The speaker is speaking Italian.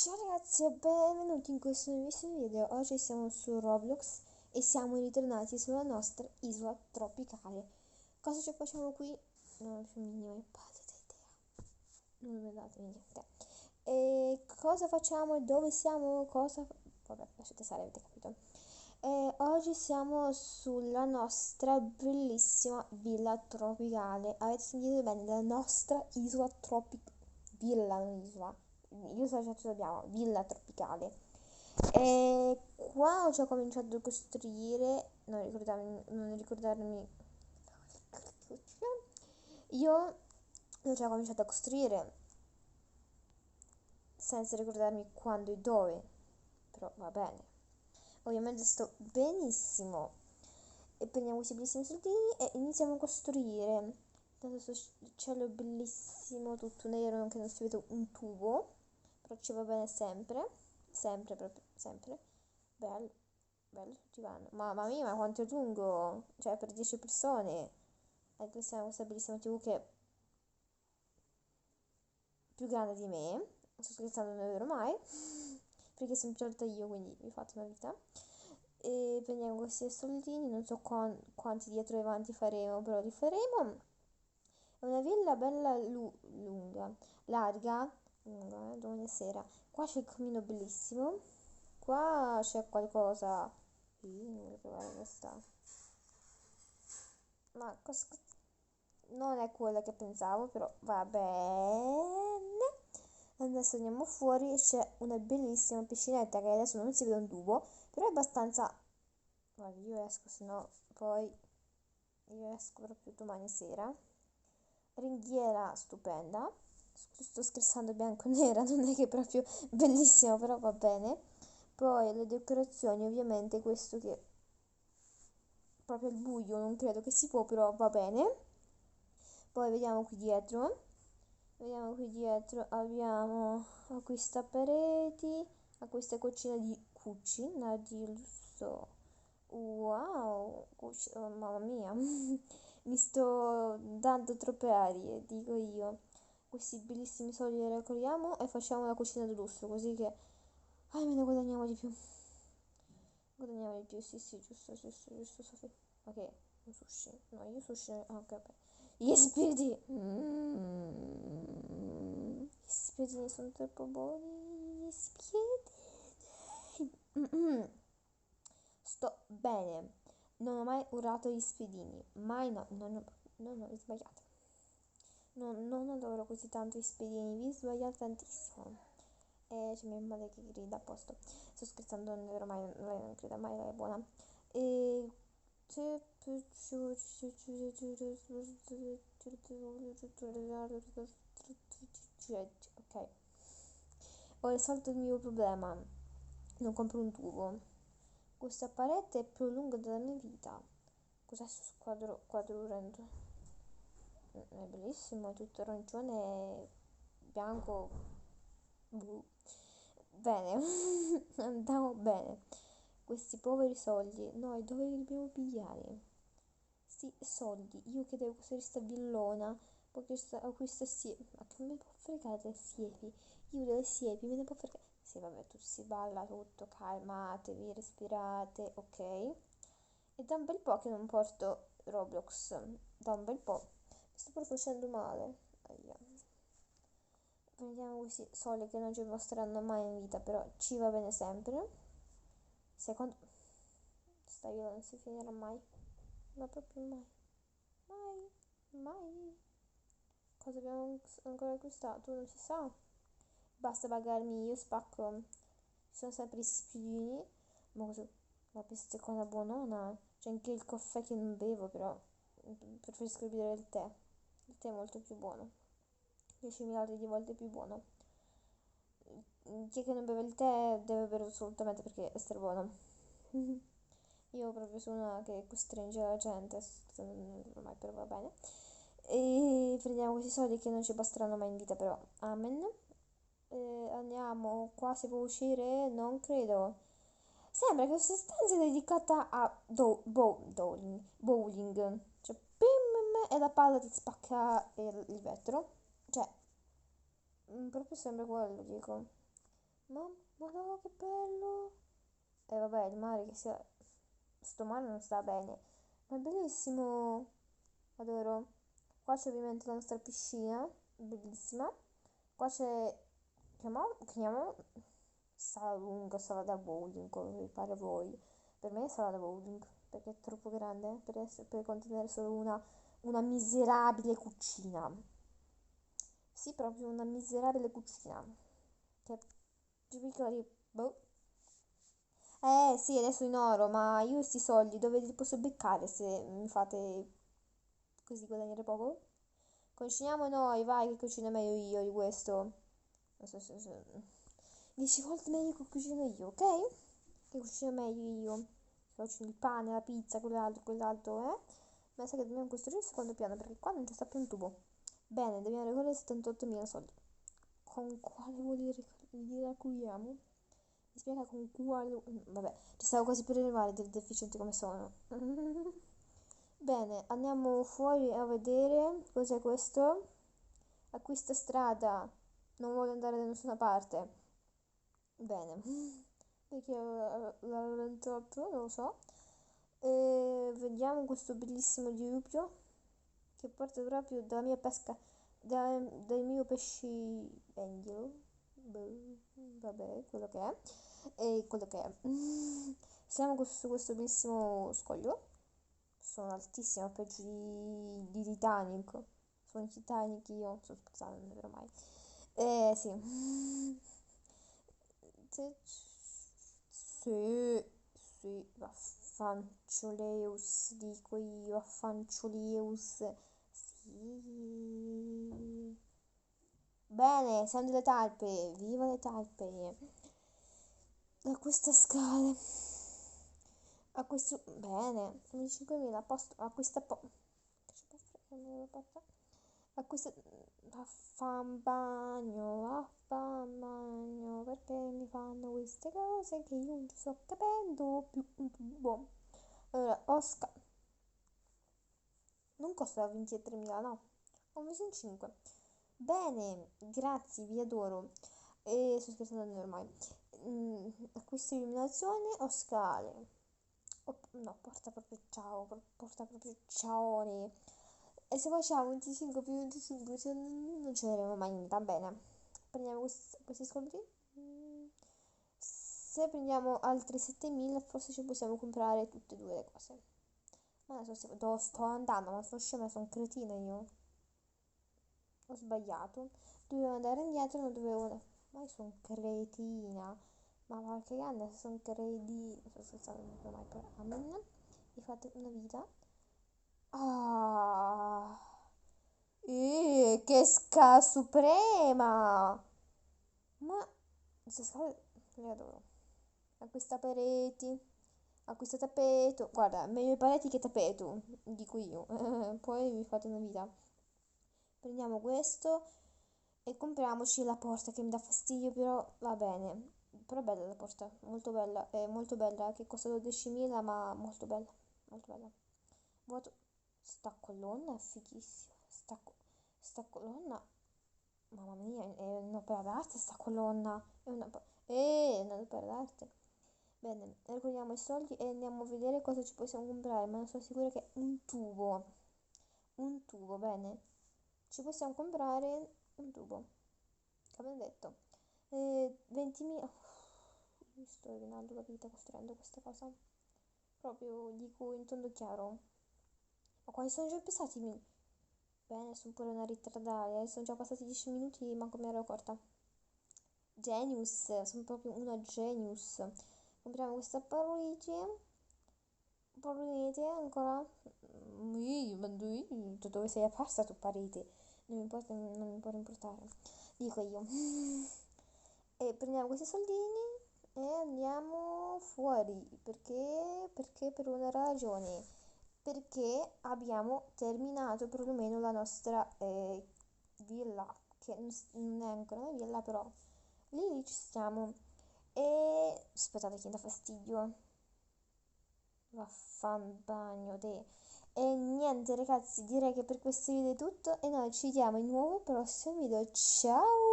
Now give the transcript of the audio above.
Ciao ragazzi e benvenuti in questo nuovissimo video. Oggi siamo su Roblox e siamo ritornati sulla nostra isola tropicale. Cosa ci facciamo qui? Non ho più minima pallida idea. Non mi date niente. E cosa facciamo e dove siamo? Vabbè, lasciate stare, avete capito. Oggi siamo sulla nostra bellissima villa tropicale. Avete sentito bene? La nostra isola tropicale. Villa, non isola. Io so già ce l'abbiamo, villa tropicale. E qua ho già cominciato a costruire, non ricordarmi. Io ho già cominciato a costruire senza ricordarmi quando e dove, però va bene. Ovviamente sto benissimo. E prendiamo questi bellissimi soldini e iniziamo a costruire. Intanto questo cielo è bellissimo, tutto nero, anche non si vede un tubo, però ci va bene sempre, sempre, proprio, sempre. Bello, bello, tutti vanno. Mamma mia, ma quanto è lungo! Cioè, per 10 persone. E questa bellissima TV che è più grande di me. Non sto scherzando, non è vero mai. Perché sono più alta io, quindi vi fate una vita. E prendiamo questi soldini, non so quanti dietro e avanti faremo, però li faremo. È una villa bella lunga, larga, lunga, domani sera. Qua c'è il camino bellissimo. Qua c'è qualcosa. Non voglio provare questa. Ma non è quella che pensavo, però va bene. Adesso andiamo fuori e c'è una bellissima piscinetta che adesso non si vede un tubo, però è abbastanza. Guarda, io esco, se no poi io esco proprio domani sera. Ringhiera stupenda. Sto scherzando, bianco e nera, non è che è proprio bellissimo, però va bene. Poi le decorazioni, ovviamente questo che proprio al buio non credo che si può, però va bene. Poi vediamo qui dietro. Vediamo qui dietro abbiamo a questa pareti, a questa cucina di cucina di lusso. Wow, oh, mamma mia, mi sto dando troppe arie, dico io. Questi bellissimi soldi li raccoliamo e facciamo la cucina di lusso, così che almeno guadagniamo di più. Guadagniamo di più, sì, sì, giusto, giusto, giusto, Sofì. Ok, un sushi. No, io sushi. Ok, vabbè. Gli spiriti. Gli spiriti sono troppo buoni. Gli spiriti. Sto bene. Non ho mai urlato gli spiedini. Mai no. No, no, vi sbagliate. Non adoro così tanto gli spiedini. Vi sbagliate tantissimo. E c'è mia madre che grida a posto. Sto scherzando, non è vero mai. Lei non grida mai, lei è buona. E ok, ho risolto il mio problema. Non compro un tubo. Questa parete è più lunga della mia vita. Cos'è questo quadro orrendo? È bellissimo, è tutto arancione e bianco. Blu. Bene, andiamo bene. Questi poveri soldi, noi dove li dobbiamo pigliare? Sti soldi, io che devo costruire sta villona, poi questa siepe, ma che me ne può fregare delle siepi? Io delle siepi me ne può fregare. Sì, vabbè, tu si balla tutto, calmatevi, respirate, ok? E da un bel po' che non porto Roblox, da un bel po'. Mi sto proprio facendo male. Aia. Prendiamo questi soldi che non ci basteranno mai in vita, però ci va bene sempre. Secondo. Sta vita non si finirà mai. Ma proprio mai. Mai. Mai. Cosa abbiamo ancora acquistato? Non si sa. Basta pagarmi, io spacco. Ci sono sempre i spiedini. Ma cosa? La bistecca buonona. C'è anche il caffè che non bevo, però preferisco bere il tè. Il tè è molto più buono. 10 miliardi di volte più buono. Chi è che non beve il tè deve berlo assolutamente perché è strabuono. Io proprio sono una che costringe la gente, ormai però va bene. E prendiamo questi soldi che non ci basteranno mai in vita, però amen. Andiamo, qua si può uscire? Non credo. Sembra che questa stanza è dedicata a bowling. Cioè, pim, e la palla ti spacca il vetro. Cioè, proprio sembra quello, dico. Ma no, che bello! E vabbè, il mare che sia... Sto mare non sta bene. Ma è bellissimo! Adoro. Qua c'è ovviamente la nostra piscina, bellissima. Qua c'è... chiamiamo sala lunga, sala da bowling, come vi pare a voi. Per me è sala da bowling, perché è troppo grande per contenere solo una miserabile cucina. Sì, proprio una miserabile cucina. Che è più piccola di... Boh. Sì, adesso in oro, ma io questi soldi dove li posso beccare se mi fate così guadagnare poco? Cuciniamo noi, vai, che cucino meglio io di questo. Non so se... 10 volte meglio che cucino io, ok? Che cucino meglio io. Cucino il pane, la pizza, quell'altro, eh? Ma sa che dobbiamo costruire il secondo piano perché qua non ci sta più un tubo. Bene, dobbiamo recuperare 78.000 soldi. Con quale li raccogliamo? Mi spiega con quale... Vabbè, ci stavo quasi per arrivare del deficienti come sono. Bene, andiamo fuori a vedere cos'è questo. A questa strada non voglio andare da nessuna parte. Bene, perché l'ha rallentato, non lo so. E vediamo questo bellissimo diruppio che porta proprio dalla mia pesca, dai miei pesci angelo. Vabbè, quello che è. E quello che è. Siamo su questo bellissimo scoglio. Sono altissima, peggio di Titanic. Sono Titanic io. Sto scherzando, non è vero mai. Sì. Sì, sì, vaffancioleus, dico io, vaffancioleus. Sì. Bene, siamo delle talpe, viva le talpe. Da queste scale. A questo... Bene, 5.000, a posto, a questa... A questo... Vaffanbagno, perché mi fanno queste cose che io non ci sto capendo più un tubo. Allora, Oscar, non costa 23.000, no, ho messo in 5. Bene, grazie, vi adoro. E sto scherzando ormai. Acquisto illuminazione o scale? No, porta proprio ciao, porta proprio ciao. E se facciamo 25 più 25, cioè, non ce l'avremo mai niente. Va bene. Prendiamo questi scontri. Se prendiamo altri 7.000, forse ci possiamo comprare tutte e due le cose. Ma adesso dove sto andando? Ma sono scema, sono cretina io. Ho sbagliato. Dovevo andare indietro, non dovevo... Ma io sono cretina. Ma qualche anno sono credi... Sto scherzando, non so mai per... Amen. Mi fate una vita. Ah, che sca suprema! Ma queste scale le adoro. Acquista pareti, acquista tappeto. Guarda, meglio i pareti che tappeto, dico io. Poi vi fate una vita. Prendiamo questo e compriamoci la porta che mi dà fastidio, però va bene. Però è bella la porta, molto bella, è molto bella, che costa 12.000 ma molto bella, molto bella. Vuoto. Sta colonna è fighissima. Sta colonna, mamma mia, è un'opera d'arte sta colonna. È un'opera d'arte. Bene, raccogliamo i soldi e andiamo a vedere cosa ci possiamo comprare, ma non sono sicura che un tubo. Un tubo, bene. Ci possiamo comprare un tubo. Che abbiamo detto? 20.000. Mi sto rovinando la vita costruendo questa cosa. Proprio dico in tondo chiaro. Ma quali sono già passati? Bene, sono pure una ritardataria. Sono già passati 10 minuti, manco mi ero accorta. Genius, sono proprio una genius. Compriamo questa parolite. Parolite ancora. Ma tu dove sei apposta tu parete? Non mi importa, non mi può importare. Dico io. E prendiamo questi soldini e andiamo fuori. Perché? Perché per una ragione. Perché abbiamo terminato perlomeno la nostra villa, che non è ancora una villa, però lì ci stiamo. E aspettate che dà fastidio. Vaffanbagno te. E niente ragazzi, direi che per questo video è tutto e noi ci vediamo in nuovo prossimo video. Ciao!